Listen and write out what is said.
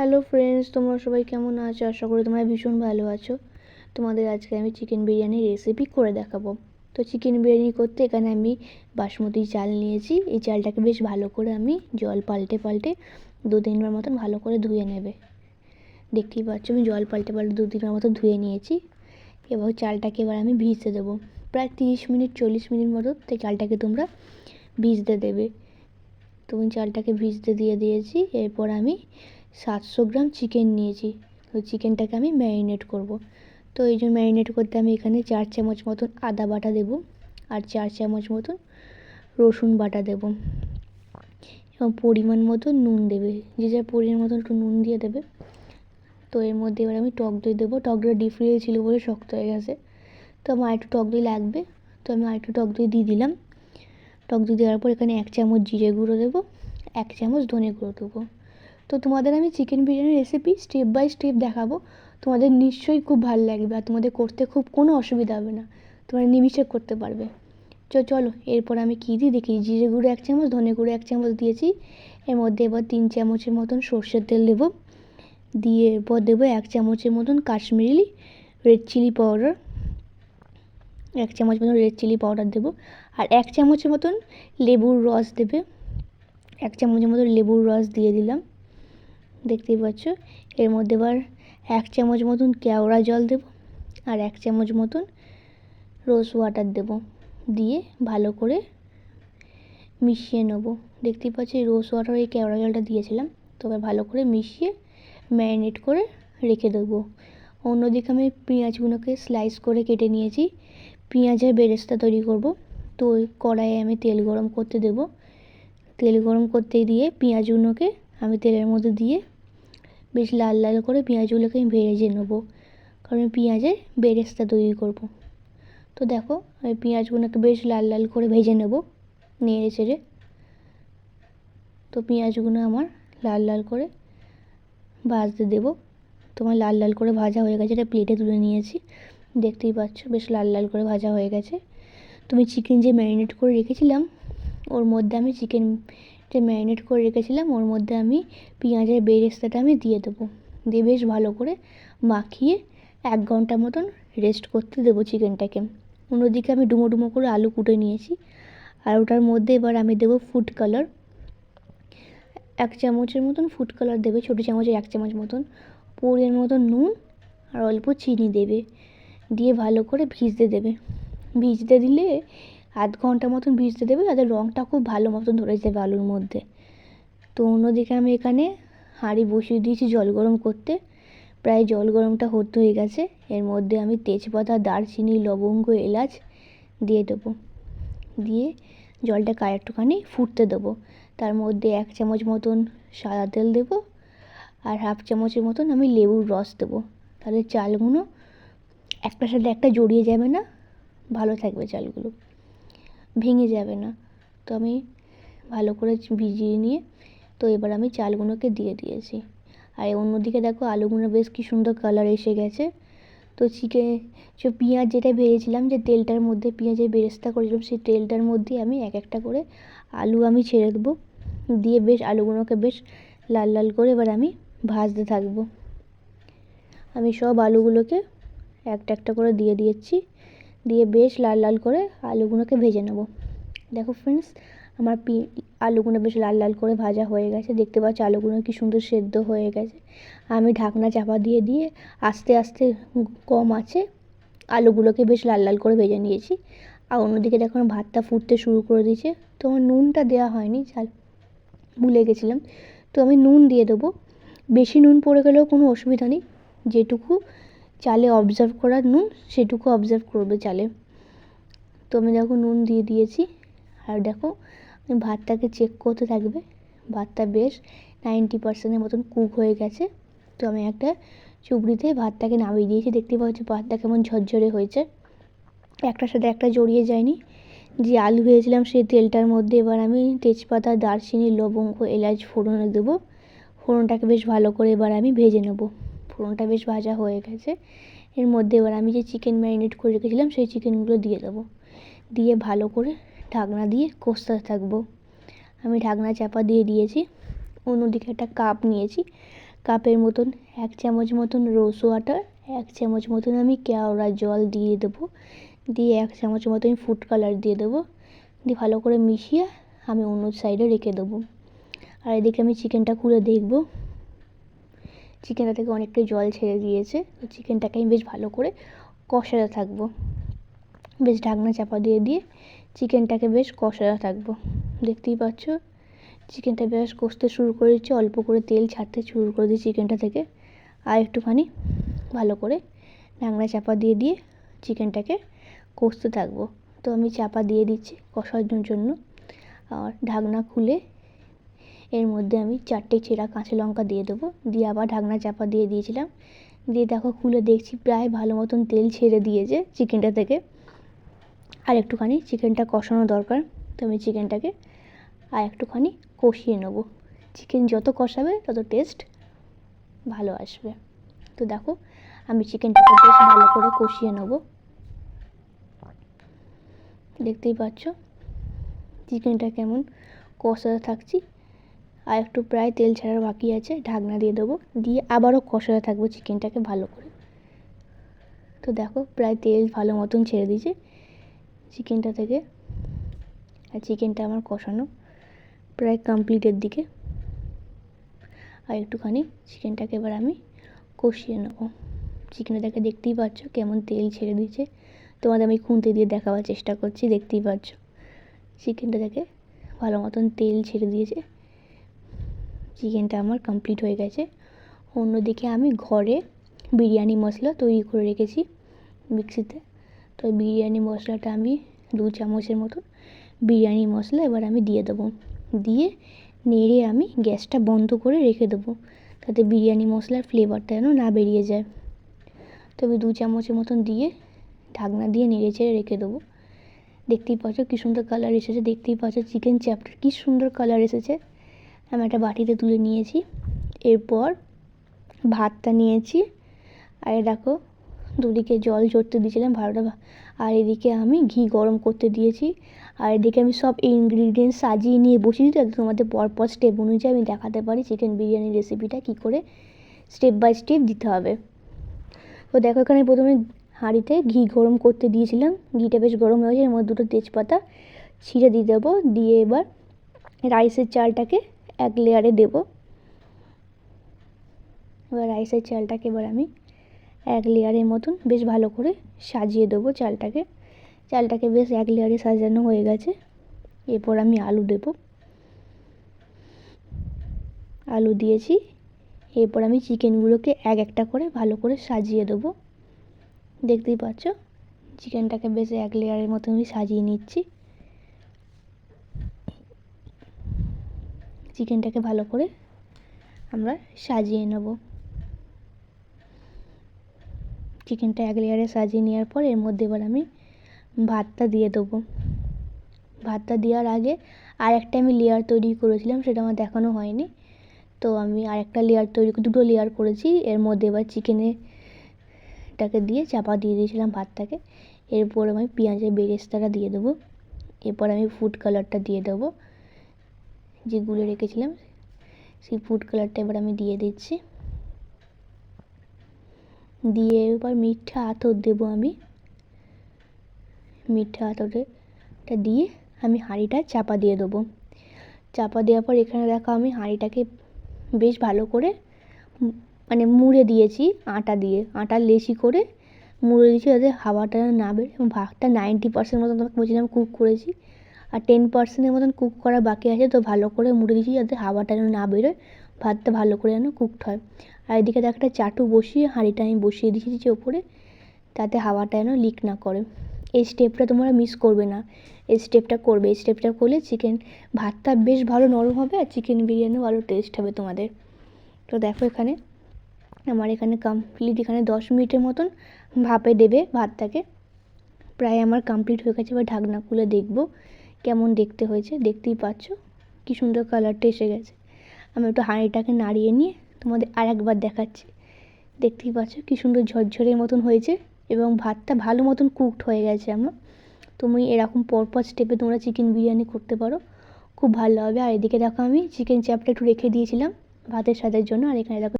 Hello friends, তোমরা সবাই কেমন আছো? আশা করি তোমরা ভীষণ ভালো আছো। তোমাদের আজকে আমি চিকেন বিরিয়ানির রেসিপি করে দেখাবো। তো চিকেন বিরিয়ানি করতে এখানে আমি বাসমতি চাল নিয়েছি। এই চালটাকে বেশ ভালো করে আমি জল পাল্টে পাল্টে 2-3 বার মতন ভালো করে ধুয়ে নেবে। দেখতেই পাচ্ছ আমি জল পাল্টে পাল্টে 2-3 বার মতো ধুয়ে নিয়েছি। এবার চালটাকে এবার আমি ভিজতে দেবো প্রায় 30-40 মিনিট মতো। তো চালটাকে তোমরা ভিজতে দেবে। তুমি চালটাকে ভিজতে দিয়ে দিয়েছি। এরপর আমি 700 গ্রাম চিকেন নিয়েছি। ওই চিকেনটাকে আমি ম্যারিনেট করব। তো এই জন্য ম্যারিনেট করতে আমি এখানে 4 চামচ মতন আদা বাটা দেবো আর 4 চামচ মতন রসুন বাটা দেবো এবং পরিমাণ মতো নুন দেবে। যে যার পরিমাণ মতন একটু নুন দিয়ে দেবে। তো এর মধ্যে এবার আমি টক দই দেবো। টক দইটা ডিপ ফ্রিজে ছিল বলে শক্ত হয়ে গেছে। তো আমার আরেকটু টক দই লাগবে। তো আমি আরেকটু টক দই দিয়ে দিলাম। টক দই দেওয়ার পর এখানে 1 চামচ জিরে গুঁড়ো দেবো, 1 চামচ ধনে গুঁড়ো দেবো। তো তোমাদের আমি চিকেন বিরিয়ানির রেসিপি স্টেপ বাই স্টেপ দেখাবো। তোমাদের নিশ্চয়ই খুব ভালো লাগবে আর তোমাদের করতে খুব কোনো অসুবিধা হবে না। তোমরা নিমিষে করতে পারবে। চলো এরপর আমি কী দিই দেখি। জিরে গুঁড়ো 1 চামচ, ধনে গুঁড়ো 1 চামচ দিয়েছি। এর মধ্যে এবার 3 চামচের মতন সর্ষের তেল দেবো। দিয়ে এরপর দেবো 1 চামচের মতন কাশ্মীরি রেড চিলি পাউডার, 1 চামচ মতন রেড চিলি পাউডার দেবো। আর 1 চামচের মতন লেবুর রস দেবে। 1 চামচের মতন লেবুর রস দিয়ে দিলাম। দেখতেই পাচ্ছ। এর মধ্যে এবার 1 চামচ মতন কেওড়া জল দেব আর 1 চামচ মতন রোজ ওয়াটার দেব। দিয়ে ভালো করে মিশিয়ে নেব। দেখতেই পাচ্ছ এই রোজ ওয়াটার এই কেওড়া জলটা দিয়েছিলাম। তো এবার ভালো করে মিশিয়ে ম্যারিনেট করে রেখে দেবো। অন্যদিকে আমি পেঁয়াজগুলোকে স্লাইস করে কেটে নিয়েছি। পেঁয়াজের বেরেস্তা তৈরি করব। তো ওই কড়াইয়ে আমি তেল গরম করতে দেব। তেল গরম করতে দিয়ে পেঁয়াজগুলোকে আমি তেলের মধ্যে দিয়ে বেশ লাল লাল করে পেঁয়াজগুলোকে আমি ভেজে নেবো, কারণ পেঁয়াজের বেরেস্তা তৈরি করব। তো দেখো আমি পেঁয়াজগুলোকে বেশ লাল লাল করে ভেজে নেব নেড়ে চেড়ে। তো পেঁয়াজগুলো আমার লাল লাল করে ভাজতে দেবো। তোমার লাল লাল করে ভাজা হয়ে গেছে, এটা প্লেটে তুলে নিয়েছি। দেখতেই পাচ্ছ বেশ লাল লাল করে ভাজা হয়ে গেছে। তুমি চিকেন যে ম্যারিনেট করে রেখেছিলাম ওর মধ্যে আমি চিকেনটা ম্যারিনেট করে রেখেছিলাম ওর মধ্যে আমি পেঁয়াজের বেরেস্তাটা আমি দিয়ে দেবো। দিয়ে বেশ ভালো করে মাখিয়ে 1 ঘন্টা মতন রেস্ট করতে দেবো চিকেনটাকে। অন্যদিকে আমি ডুমো ডুমো করে আলু কুটে নিয়েছি। আর ওটার মধ্যে এবার আমি দেবো ফুড কালার। 1 চামচের মতন ফুড কালার দেবে, ছোটো চামচের 1 চামচ মতন। পরিমাণ মতন নুন আর অল্প চিনি দেবে। দিয়ে ভালো করে ভিজতে দেবে। ভিজতে দিলে 1/2 ঘন্টা মতন ভিজতে দেবে, যাতে রঙটা খুব ভালো মতন ধরে যাবে আলুর মধ্যে। তো অন্যদিকে আমি এখানে হাঁড়ি বসিয়ে দিয়েছি জল গরম করতে। প্রায় জল গরমটা হতে হয়ে গেছে। এর মধ্যে আমি তেজপাতা, দারচিনি, লবঙ্গ, এলাচ দিয়ে দেবো। দিয়ে জলটাকে আর একটুখানি ফুটতে দেবো। তার মধ্যে 1 চামচ মতন সাদা তেল দেবো আর 1/2 চামচের মতন আমি লেবুর রস দেবো। তাহলে চালগুলো একটার সাথে একটা জড়িয়ে যাবে না, ভালো থাকবে চালগুলো, ভেঙে যাবে না। তো আমি ভালো করে ভিজিয়ে নিয়ে তো এবার আমি চালগুলোকে দিয়ে দিয়েছি। আর অন্যদিকে দেখো আলুগুলো বেশ কি সুন্দর কালার এসে গেছে। তো পেঁয়াজ যেটা ভেজেছিলাম, যে তেলটার মধ্যে পেঁয়াজের বেরেস্তা করেছিলাম, সেই তেলটার মধ্যে আমি এক একটা করে আলু আমি ছেড়ে দেবো। দিয়ে বেশ আলুগুলোকে বেশ লাল লাল করে এবার আমি ভাজতে থাকবো। আমি সব আলুগুলোকে একটা একটা করে দিয়ে দিয়েছি। দিয়ে বেশ লাল লাল করে আলুগুলোকে ভেজে নেব। দেখো ফ্রেন্ডস, আমার আলুগুলো বেশ লাল লাল করে ভাজা হয়ে গেছে। দেখতে পাচ্ছ আলুগুলো কি সুন্দর সেদ্ধ হয়ে গেছে। আমি ঢাকনা চাপা দিয়ে দিয়ে আস্তে আস্তে কম আছে আলুগুলোকে বেশ লাল লাল করে ভেজে নিয়েছি। আর অন্যদিকে দেখো আমার ভাতটা ফুটতে শুরু করে দিয়েছে। তো আমার নুনটা দেওয়া হয়নি, ভুলে গেছিলাম। তো আমি নুন দিয়ে দেবো। বেশি নুন পড়ে গেলেও কোনো অসুবিধা নেই, যেটুকু চালে অবজার্ভ করার নুন সেটুকু অবজার্ভ করবে চালে। তো আমি দেখো নুন দিয়ে দিয়েছি। আর দেখো আমি ভাতটাকে চেক করতে থাকবে। ভাতটা বেশ 90% মতন কুক হয়ে গেছে। তো আমি একটা চুবড়িতে ভাতটাকে নামিয়ে দিয়েছি। দেখতে পাচ্ছ ভাতটা কেমন ঝরঝরে হয়েছে, একটার সাথে একটা জড়িয়ে যায়নি। যে আলু ভেজেছিলাম সেই তেলটার মধ্যে এবার আমি তেজপাতা, দারচিনি, লবঙ্গ, এলাচ ফোড়নে দেবো। ফোড়নটাকে বেশ ভালো করে এবার আমি ভেজে নেব। ফোড়নটা বেশ ভাজা হয়ে গেছে। এর মধ্যে এবার আমি যে চিকেন ম্যারিনেট করে রেখেছিলাম সেই চিকেনগুলো দিয়ে দেবো। দিয়ে ভালো করে ঢাকনা দিয়ে কষতে থাকবো। আমি ঢাকনা চাপা দিয়ে দিয়েছি। অন্যদিকে একটা কাপ নিয়েছি। কাপের মতন 1 চামচ মতন রোজ ওয়াটার, 1 চামচ মতন আমি কেওড়া জল দিয়ে দেবো, দিয়ে 1 চামচ মতন ফুড কালার দিয়ে দেবো, দিয়ে ভালো করে মিশিয়ে আমি অন্য সাইডে রেখে দেবো। আর এদিকে আমি চিকেনটা খুলে দেখব, চিকেনটা থেকে অনেকটা জল ছেড়ে দিয়েছে। তো চিকেনটাকে আমি বেশ ভালো করে কষাতে থাকবো, বেশ ঢাকনা চাপা দিয়ে দিয়ে চিকেনটাকে বেশ কষাতে থাকবো। দেখতেই পাচ্ছ চিকেনটা বেশ কষতে শুরু করেছে, অল্প করে তেল ছাড়তে শুরু করে দিয়েছি চিকেনটা থেকে। আর একটুখানি ভালো করে ঢাকনা চাপা দিয়ে দিয়ে চিকেনটাকে কষতে থাকবো। তো আমি চাপা দিয়ে দিচ্ছি কষানোর জন্য। আর ঢাকনা খুলে এর মধ্যে আমি 4টে চেরা কাঁচা লঙ্কা দিয়ে দেবো, দিয়ে আবার ঢাকনা চাপা দিয়ে দিয়েছিলাম। দিয়ে দেখো খুলে দেখছি প্রায় ভালো মতন তেল ছেড়ে দিয়েছে চিকেনটা থেকে। আর একটুখানি চিকেনটা কষানো দরকার, তো আমি চিকেনটাকে আর একটুখানি কষিয়ে নেব। চিকেন যত কষাবে তত টেস্ট ভালো আসবে। তো দেখো আমি চিকেনটাকে বেশ ভালো করে কষিয়ে নেব। দেখতেই পাচ্ছ চিকেনটা কেমন কষাতে থাকছি। আর একটু প্রায় তেল ছাড়ার বাকি আছে, ঢাকনা দিয়ে দেবো, দিয়ে আবারও কষাতে থাকবো চিকেনটাকে ভালো করে। তো দেখো প্রায় তেল ভালো মতন ছেড়ে দিয়েছে চিকেনটা থেকে। আর চিকেনটা আমার কষানো প্রায় কমপ্লিটের দিকে। আর একটুখানি চিকেনটাকে এবার আমি কষিয়ে নেব। চিকেনটাকে দেখতেই পাচ্ছ কেমন তেল ছেড়ে দিয়েছে, তোমাদের আমি খুন্তি দিয়ে দেখাবার চেষ্টা করছি। দেখতেই পাচ্ছ চিকেনটা থেকে ভালো মতন তেল ছেড়ে দিয়েছে, চিকেনটা আমার কমপ্লিট হয়ে গেছে। অন্যদিকে আমি ঘরে বিরিয়ানি মশলা তৈরি করে রেখেছি মিক্সিতে। তো বিরিয়ানি মশলাটা আমি 2 চামচের মতন বিরিয়ানি মশলা এবার আমি দিয়ে দেবো, দিয়ে নেড়ে আমি গ্যাসটা বন্ধ করে রেখে দেবো, তাতে বিরিয়ানি মশলার ফ্লেভারটা যেন না বেরিয়ে যায়। তো আমি 2 চামচের মতন দিয়ে ঢাকনা দিয়ে নেড়ে চেড়ে রেখে দেবো। দেখতেই পাচ্ছ কী সুন্দর কালার এসেছে, দেখতেই পাচ্ছ চিকেন চ্যাপটার কী সুন্দর কালার এসেছে। আমি একটা বাটিতে তুলে নিয়েছি। এরপর ভাতটা নিয়েছি, আর দেখো দুদিকে জল ঝরতে দিয়েছিলাম ভাতটা, আর এদিকে আমি ঘি গরম করতে দিয়েছি। আর এদিকে আমি সব ইনগ্রিডিয়েন্টস সাজিয়ে নিয়ে বসিয়েছি, যাতে তোমাদের পরপর স্টেপ অনুযায়ী আমি দেখাতে পারি চিকেন বিরিয়ানির রেসিপিটা কী করে স্টেপ বাই স্টেপ দিতে হবে। তো দেখো এখানে প্রথমে হাঁড়িতে ঘি গরম করতে দিয়েছিলাম, ঘিটা বেশ গরম হয়েছে, এর মধ্যে 2টো তেজপাতা ছিঁড়ে দিয়ে দেবো, দিয়ে এবার রাইসের চালটাকে 1 লেয়ারে দেবো। এবার রাইসের চালটাকে এবার আমি 1 লেয়ারের মতন বেশ ভালো করে সাজিয়ে দেবো চালটাকে বেশ 1 লেয়ারে সাজানো হয়ে গেছে। এরপর আমি আলু দেবো, আলু দিয়েছি। এরপর আমি চিকেনগুলোকে একটা করে ভালো করে সাজিয়ে দেবো। দেখতেই পাচ্ছ চিকেনটাকে বেশ 1 লেয়ারের মতো আমি সাজিয়ে নিচ্ছি। চিকেনটাকে ভালো করে আমরা সাজিয়ে নেব। চিকেনটা 1 লেয়ারে সাজিয়ে নেওয়ার পর এর মধ্যে এবার আমি ভাতটা দিয়ে দেবো। ভাতটা দেওয়ার আগে আর একটা আমি লেয়ার তৈরি করেছিলাম, সেটা আমার দেখানো হয়নি। তো আমি আরেকটা লেয়ার তৈরি 2টো লেয়ার করেছি। এর মধ্যে এবার চিকেনটাকে দিয়ে চাপা দিয়ে দিয়েছিলাম ভাতটাকে। এরপর আমি পেঁয়াজের বেরেস্তাটা দিয়ে দেবো। এরপর আমি ফুড কালারটা দিয়ে দেবো, যে গুলে রেখেছিলাম সেই ফুড কালারটা এবার আমি দিয়ে দিচ্ছি। দিয়ে এবার মিঠা আতর দেবো আমি, মিঠা আতরটা দিয়ে আমি হাঁড়িটা চাপা দিয়ে দেবো। চাপা দেওয়ার পর এখানে দেখো আমি হাঁড়িটাকে বেশ ভালো করে মানে মুড়ে দিয়েছি আটার লেচি করে মুড়ে দিয়েছি, যাতে হাওয়াটা না বের। এবং ভাতটা 90% মতন তোমাকে বলছিলাম কুক করেছি, আর 10%-এর মতন কুক করা বাকি আছে। তো ভালো করে মুড়ে দিয়েছি যাতে হাওয়াটা যেন না বেরোয়, ভাতটা ভালো করে যেন কুকড হয়। আর এদিকে দেখো একটা চাটু বসিয়ে হাঁড়িটা আমি বসিয়ে দিয়েছি ওপরে, তাতে হাওয়াটা যেন লিক না করে। এই স্টেপটা তোমরা মিস করবে না, এই স্টেপটা করবে। এই স্টেপটা করলে ভাতটা বেশ ভালো নরম হবে, আর চিকেন বিরিয়ানিও ভালো টেস্ট হবে তোমাদের। তো দেখো এখানে আমার কমপ্লিট, এখানে 10 মিনিটের মতন ভাপে দেবে ভাতটাকে। প্রায় আমার কমপ্লিট হয়ে গেছে। এবার ঢাকনা খুলে দেখবো কেমন দেখতে হয়েছে। দেখতেই পাচ্ছ কী সুন্দর কালারটা এসে গেছে। আমি একটু হাঁড়িটাকে নাড়িয়ে নিয়ে তোমাদের আরেকবার দেখাচ্ছি। দেখতেই পাচ্ছ কী সুন্দর ঝরঝরের মতন হয়েছে, এবং ভাতটা ভালো মতন কুকড হয়ে গেছে আমার। তুমি এরকম পরপর স্টেপে তোমরা চিকেন বিরিয়ানি করতে পারো, খুব ভালো হবে। আর এদিকে দেখো আমি চিকেন চাপটা একটু রেখে দিয়েছিলাম ভাতের স্বাদের জন্য, আর এখানে দেখো